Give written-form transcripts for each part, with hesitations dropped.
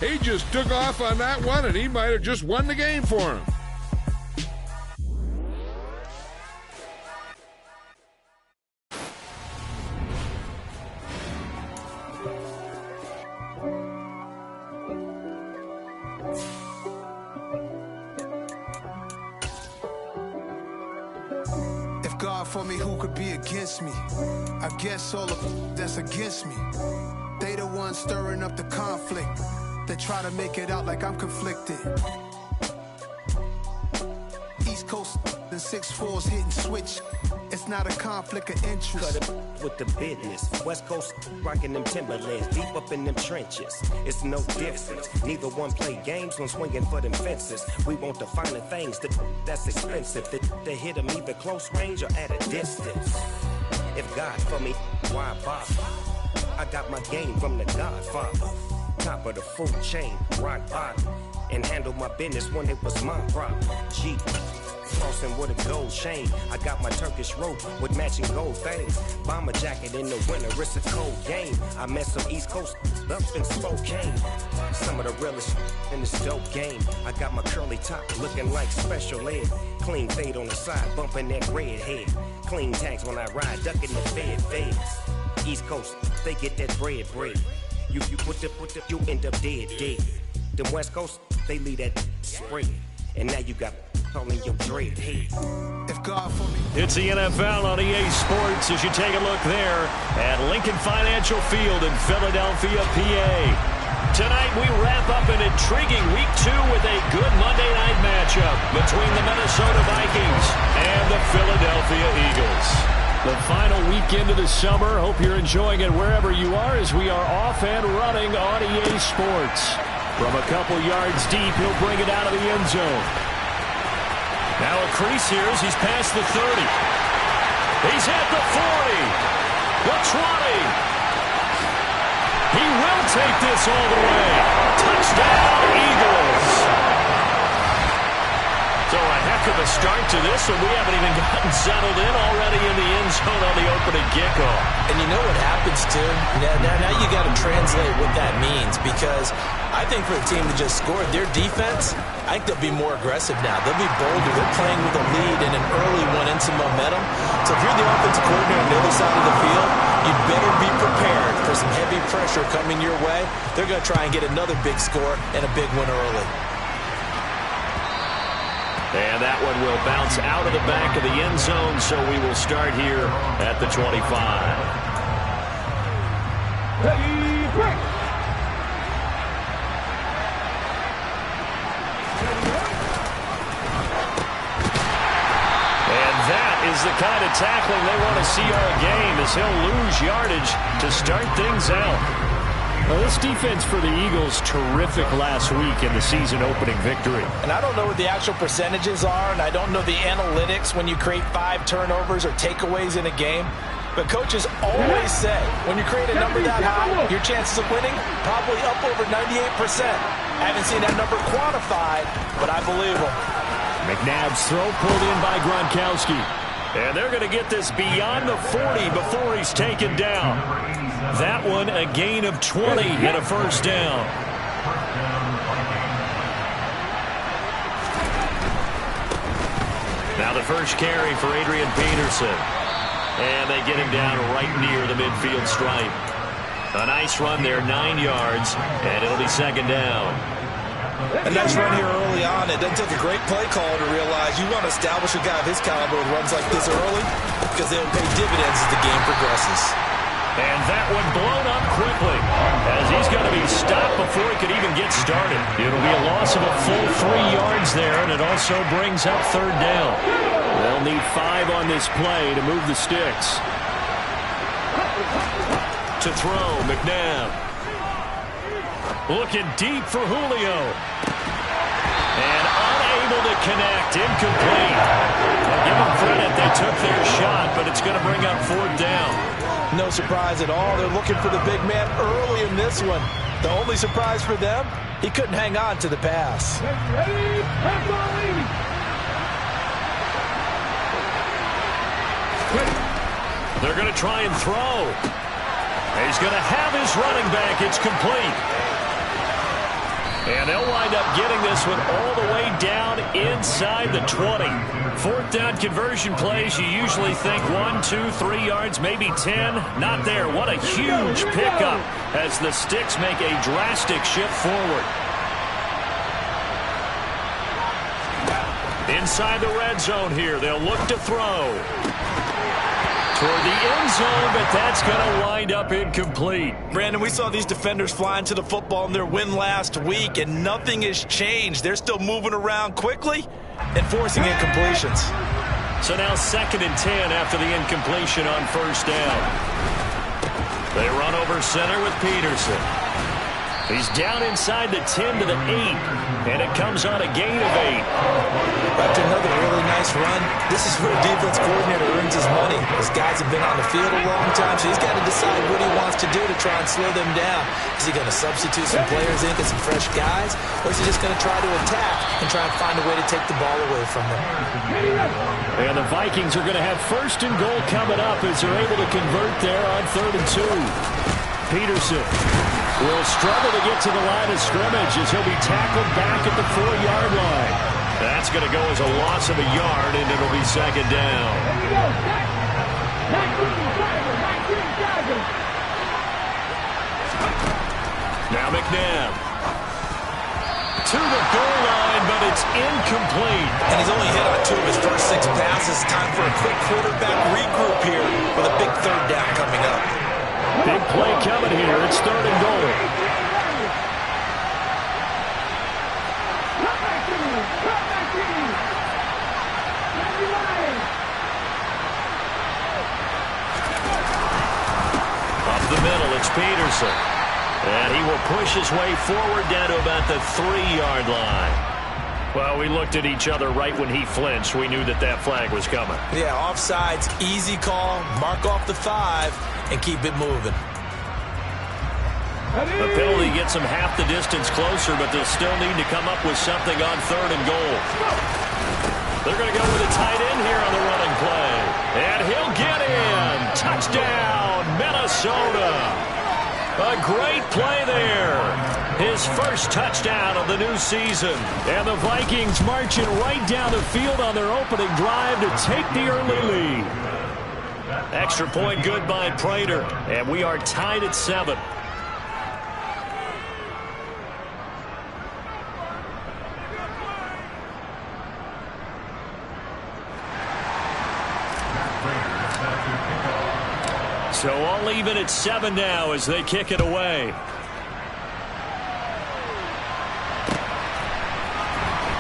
He just took off on that one, and he might have just won the game for him. If God for me, who could be against me? I guess all of that's against me. They the ones stirring up the conflict. They try to make it out like I'm conflicted. East Coast and 6'4's hitting switch. It's not a conflict of interest. Cut it with the business. West Coast rocking them Timberlands, deep up in them trenches. It's no difference. Neither one play games when swinging for them fences. We want the finer things that's expensive. They hit them either close range or at a distance. If God for me, why bother? I got my game from the Godfather. Top of the food chain, rock bottom. And handle my business when it was my problem. G. Crossing with a gold chain. I got my Turkish rope with matching gold things. Bomber jacket in the winter, it's a cold game. I met some East Coast up in Spokane. Some of the realest in this dope game. I got my curly top looking like special ed. Clean fade on the side, bumping that red head. Clean tags when I ride, ducking the feds. East Coast, they get that bread. You you end up dead. Them West Coast, they leave that spread. And now you got calling your dread head. If God for me. It's the NFL on EA Sports as you take a look there at Lincoln Financial Field in Philadelphia, PA. Tonight we wrap up an intriguing Week 2 with a good Monday night matchup between the Minnesota Vikings and the Philadelphia Eagles. The final weekend of the summer. Hope you're enjoying it wherever you are as we are off and running on EA Sports. From a couple yards deep, he'll bring it out of the end zone. Now a crease here as he's past the 30. He's at the 40. The 20. He will take this all the way. Touchdown, Eagles. So a heck of a start to this one. We haven't even gotten settled in already in the end zone on the opening kickoff. And you know what happens, too? Now you got to translate what that means, because I think for a team that just scored, their defense, I think they'll be more aggressive now. They'll be bolder. They're playing with a lead and an early one and some momentum. So if you're the offensive coordinator on the other side of the field, you'd better be prepared for some heavy pressure coming your way. They're going to try and get another big score and a big one early. And that one will bounce out of the back of the end zone, so we will start here at the 25. Ready, break! And that is the kind of tackling they want to see all game, as he'll lose yardage to start things out. Well, this defense for the Eagles, terrific last week in the season-opening victory. And I don't know what the actual percentages are, and I don't know the analytics when you create 5 turnovers or takeaways in a game. But coaches always say, when you create a number that high, your chances of winning probably up over 98%. I haven't seen that number quantified, but I believe them. McNabb's throw pulled in by Gronkowski. And they're going to get this beyond the 40 before he's taken down. That one a gain of 20 and a first down. Now the first carry for Adrian Peterson. And they get him down right near the midfield stripe. A nice run there, 9 yards, and it'll be second down. A nice run here early on. It doesn't take a great play caller to realize you want to establish a guy of his caliber with runs like this early, because they'll pay dividends as the game progresses. And that one blown up quickly, as he's going to be stopped before he could even get started. It'll be a loss of a full 3 yards there, and it also brings up third down. They'll need 5 on this play to move the sticks. To throw, McNabb. Looking deep for Julio. And unable to connect, incomplete. Well, give them credit, they took their shot, but it's going to bring up fourth down. No surprise at all. They're looking for the big man early in this one. The only surprise for them, he couldn't hang on to the pass. They're going to try and throw. He's going to have his running back. It's complete. And they'll wind up getting this one all the way down inside the 20. Fourth down conversion plays, you usually think 1, 2, 3 yards, maybe 10. Not there. What a huge pickup as the Sticks make a drastic shift forward. Inside the red zone here, they'll look to throw. Toward the end zone, but that's going to wind up incomplete. Brandon, we saw these defenders fly into the football in their win last week, and nothing has changed. They're still moving around quickly and forcing incompletions. So now 2nd and 10 after the incompletion on first down. They run over center with Peterson. He's down inside the 10 to the 8, and it comes on a gain of 8. After another really nice run, this is where a defense coordinator earns his money. His guys have been on the field a long time, so he's got to decide what he wants to do to try and slow them down. Is he going to substitute some players in, get some fresh guys, or is he just going to try to attack and try and find a way to take the ball away from them? And the Vikings are going to have 1st and goal coming up as they're able to convert there on 3rd and 2. Peterson will struggle to get to the line of scrimmage as he'll be tackled back at the 4-yard line. That's going to go as a loss of a yard, and it'll be 2nd down. Now McNabb to the goal line, but it's incomplete. And he's only hit on 2 of his first 6 passes. Time for a quick quarterback regroup here with a big 3rd down coming up. Big play coming here. It's 3rd and goal. Up the middle, it's Peterson. And he will push his way forward down to about the 3-yard line. Well, we looked at each other right when he flinched. We knew that that flag was coming. Yeah, offsides, easy call. Mark off the 5 and keep it moving. The penalty gets them half the distance closer, but they'll still need to come up with something on 3rd and goal. They're going to go with a tight end here on the running play. And he'll get in. Touchdown, Minnesota. A great play there. His first touchdown of the new season. And the Vikings marching right down the field on their opening drive to take the early lead. Extra point good by Prater. And we are tied at 7. So all even at 7 now as they kick it away.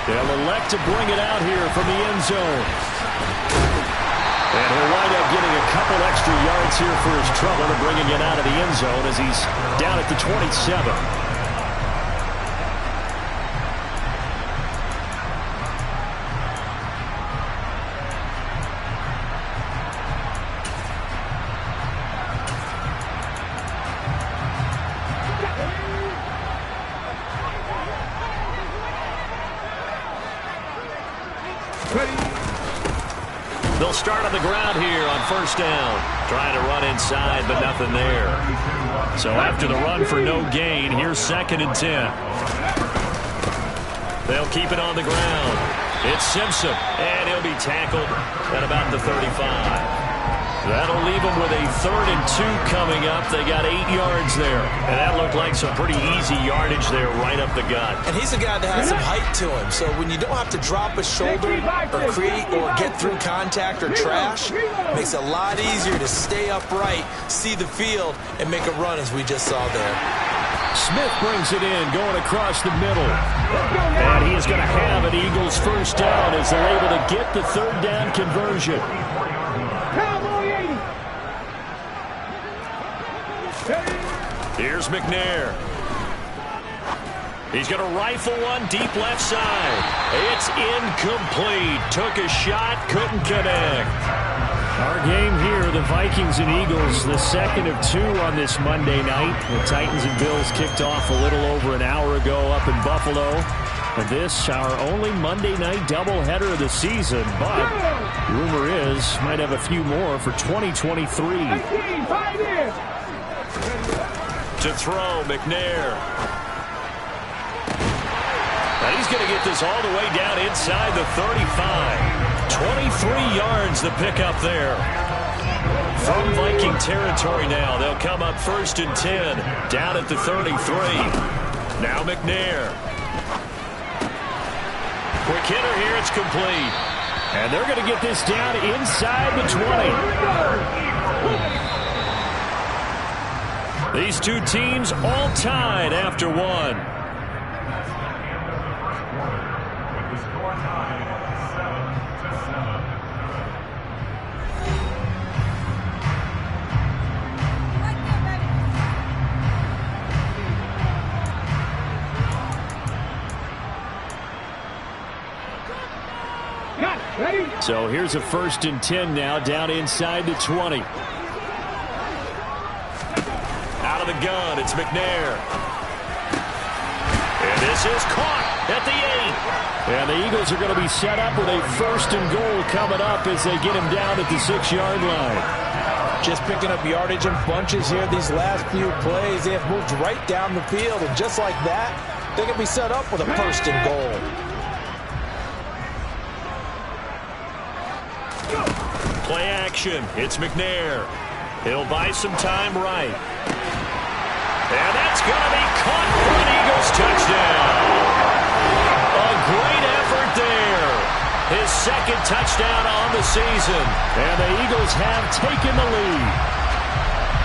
They'll elect to bring it out here from the end zone. And he'll wind up getting a couple extra yards here for his trouble to bringing it out of the end zone as he's down at the 27. They'll start on the ground here on first down. Trying to run inside, but nothing there. So after the run for no gain, here's 2nd and 10. They'll keep it on the ground. It's Simpson, and he'll be tackled at about the 35. That'll leave them with a 3rd and 2 coming up. They got 8 yards there. And that looked like some pretty easy yardage there right up the gut. And he's a guy that has some height to him. So when you don't have to drop a shoulder or create or get through contact or trash, it makes it a lot easier to stay upright, see the field, and make a run as we just saw there. Smith brings it in, going across the middle. And he is going to have an Eagles first down as they're able to get the 3rd down conversion. Here's McNair. He's going to rifle one deep left side. It's incomplete. Took a shot, couldn't connect. Our game here, the Vikings and Eagles, the 2nd of 2 on this Monday night. The Titans and Bills kicked off a little over an hour ago up in Buffalo. And this, our only Monday night doubleheader of the season. But rumor is, might have a few more for 2023. To throw, McNair. going to get this all the way down inside the 35. 23 yards the pickup there. From Viking territory now, they'll come up 1st and 10, down at the 33. Now McNair. Quick hitter here, it's complete. And they're going to get this down inside the 20. These two teams all tied after one. So here's a 1st and 10 now, down inside the 20. Out of the gun, it's McNair. And this is caught at the 8. And the Eagles are going to be set up with a 1st and goal coming up as they get him down at the 6-yard line. Just picking up yardage in bunches here these last few plays. They have moved right down the field, and just like that, they can be set up with a 1st and goal. Play action. It's McNair. He'll buy some time right. And that's going to be caught for an Eagles touchdown. A great effort there. His 2nd touchdown on the season. And the Eagles have taken the lead.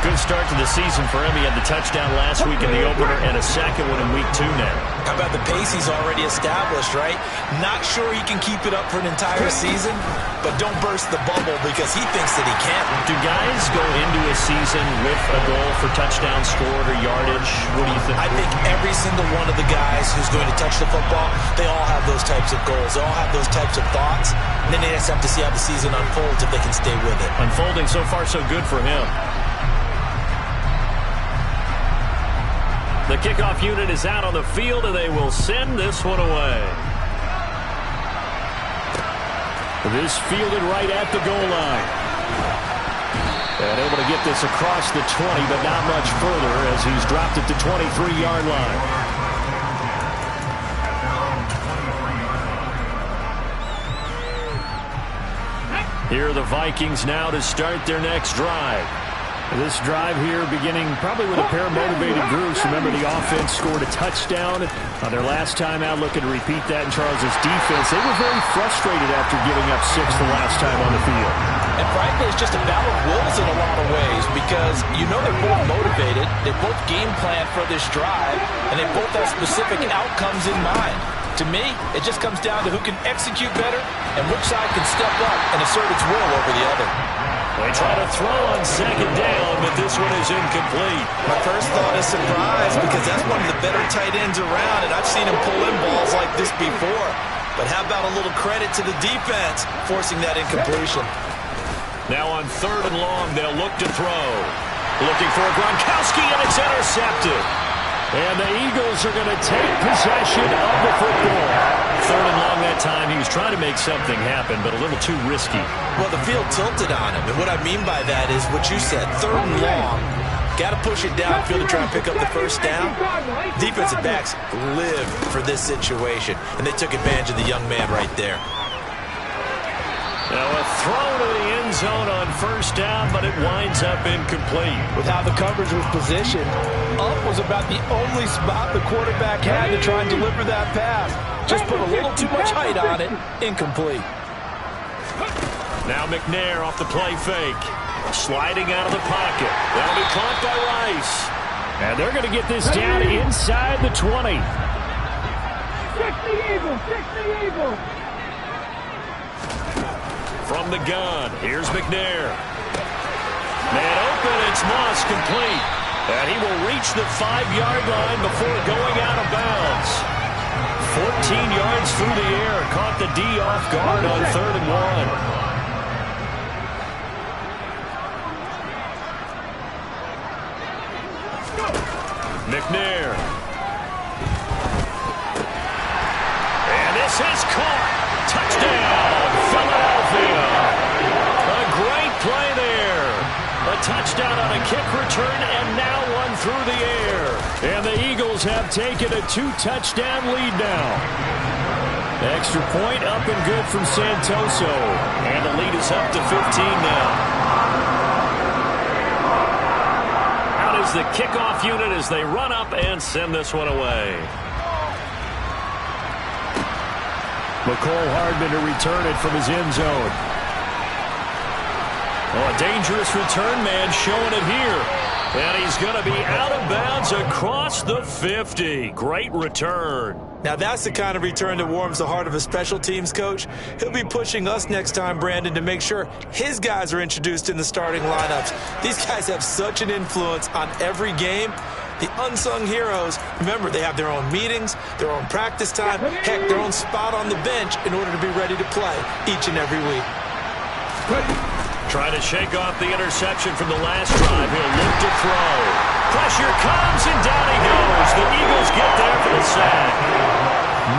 Good start to the season for him. He had the touchdown last week in the opener and a 2nd one in week 2 now. How about the pace he's already established, right? Not sure he can keep it up for an entire season, but don't burst the bubble because he thinks that he can't. Do guys go into a season with a goal for touchdown scored or yardage? What do you think? I think every single one of the guys who's going to touch the football, they all have those types of goals. They all have those types of thoughts. And then they just have to see how the season unfolds if they can stay with it. Unfolding so far so good for him. The kickoff unit is out on the field, and they will send this one away. This fielded right at the goal line. And able to get this across the 20, but not much further as he's dropped at the 23-yard line. Here are the Vikings now to start their next drive. This drive here beginning probably with a pair of motivated groups. Remember, the offense scored a touchdown on their last time out, looking to repeat that in Charles's defense. They were very frustrated after giving up 6 the last time on the field. And frankly, it's just a battle of wills in a lot of ways because you know they're both motivated, they both game plan for this drive, and they both have specific outcomes in mind. To me, it just comes down to who can execute better and which side can step up and assert its will over the other. They try to throw on 2nd down, but this one is incomplete. My first thought is surprise because that's one of the better tight ends around, and I've seen him pull in balls like this before. But how about a little credit to the defense forcing that incompletion? Now on 3rd and long, they'll look to throw. Looking for Gronkowski, and it's intercepted. And the Eagles are going to take possession of the football. 3rd and long that time. He was trying to make something happen, but a little too risky. Well, the field tilted on him, and what I mean by that is what you said. 3rd and long, got to push it downfield to try and pick up the 1st down. Defensive backs live for this situation, and they took advantage of the young man right there. Now a throw to the end zone on 1st down, but it winds up incomplete. With how the coverage was positioned, up was about the only spot the quarterback had to try and deliver that pass. Just put a little too much height on it. Incomplete. Now McNair off the play fake. Sliding out of the pocket. That'll be caught by Rice. And they're going to get this down inside the 20. 60 Eagles, 60 Eagles. From the gun, here's McNair. Man open, it's Moss complete. And he will reach the 5-yard line before going out of bounds. 14 yards through the air. Caught the D off guard on 3rd and 1. McNair. And this is caught. Touchdown, Philadelphia. A great play there. A touchdown on a kick return and now one through the air. And the Eagles have taken a 2-touchdown lead now. Extra point up and good from Santoso. And the lead is up to 15 now. Out is the kickoff unit as they run up and send this one away. McCole Hardman to return it from his end zone. Oh, a dangerous return man showing it here. And he's going to be out of bounds across the 50. Great return. Now that's the kind of return that warms the heart of a special teams coach. He'll be pushing us next time, Brandon, to make sure his guys are introduced in the starting lineups. These guys have such an influence on every game. The unsung heroes, remember, they have their own meetings, their own practice time, heck, their own spot on the bench in order to be ready to play each and every week. Trying to shake off the interception from the last drive. He'll look to throw. Pressure comes, and down he goes. The Eagles get there for the sack.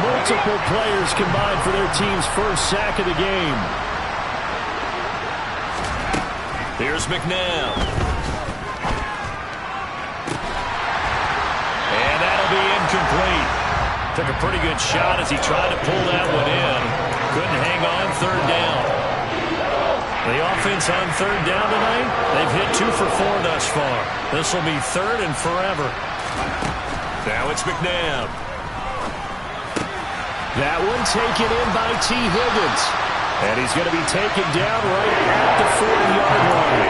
Multiple players combined for their team's first sack of the game. Here's McNabb. And that'll be incomplete. Took a pretty good shot as he tried to pull that one in. Couldn't hang on third down. The offense on third down tonight, they've hit 2 for 4 thus far. This will be third and forever. Now it's McNabb. That one taken in by T. Higgins. And he's going to be taken down right at the 40-yard line.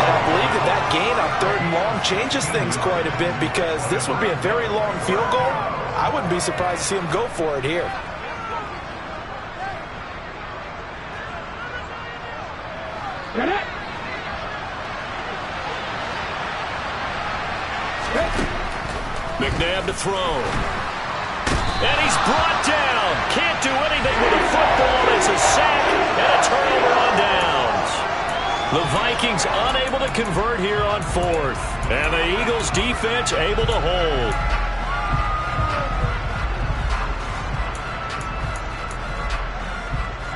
I believe that gain on third and long changes things quite a bit because this would be a very long field goal. I wouldn't be surprised to see him go for it here. McNabb to throw. And he's brought down. Can't do anything with a football. It's a sack and a turnover on downs. The Vikings unable to convert here on fourth. And the Eagles defense able to hold.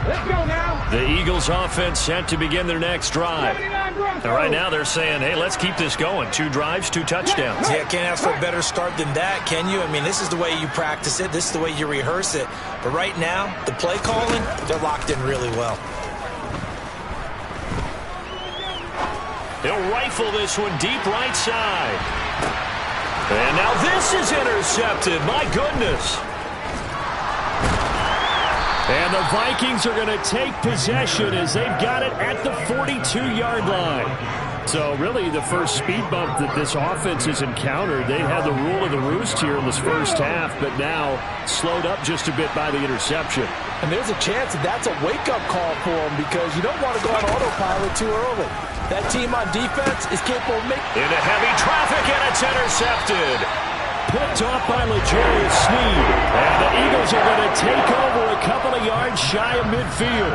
Let's go now. The Eagles offense set to begin their next drive. And right now they're saying, hey, let's keep this going. 2 drives, 2 touchdowns. Yeah, can't ask for a better start than that, can you? I mean, this is the way you practice it. This is the way you rehearse it. But right now, the play calling, they're locked in really well. They'll rifle this one deep right side. And now this is intercepted. My goodness. And the Vikings are going to take possession as they've got it at the 42-yard line. So really the first speed bump that this offense has encountered. They had the rule of the roost here in this first half, but now slowed up just a bit by the interception. And there's a chance that that's a wake-up call for them because you don't want to go on autopilot too early. That team on defense is capable of making... Into heavy traffic, and it's intercepted. Picked off by L'Jarius Sneed. And the Eagles are going to take over a couple of yards shy of midfield.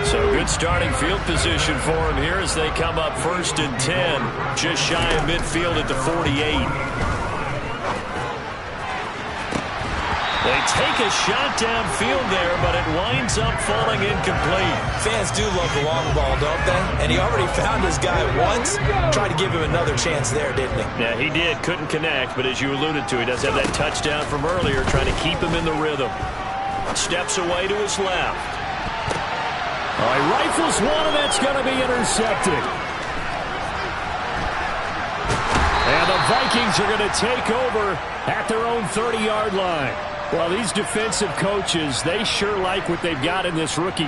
So good starting field position for them here as they come up 1st and 10. Just shy of midfield at the 48. They take a shot downfield there, but it winds up falling incomplete. Fans do love the long ball, don't they? And he already found his guy once. Tried to give him another chance there, didn't he? Yeah, he did. Couldn't connect, but as you alluded to, he does have that touchdown from earlier, trying to keep him in the rhythm. Steps away to his left. Oh, he rifles one, and that's going to be intercepted. And the Vikings are going to take over at their own 30-yard line. Well, these defensive coaches, they sure like what they've got in this rookie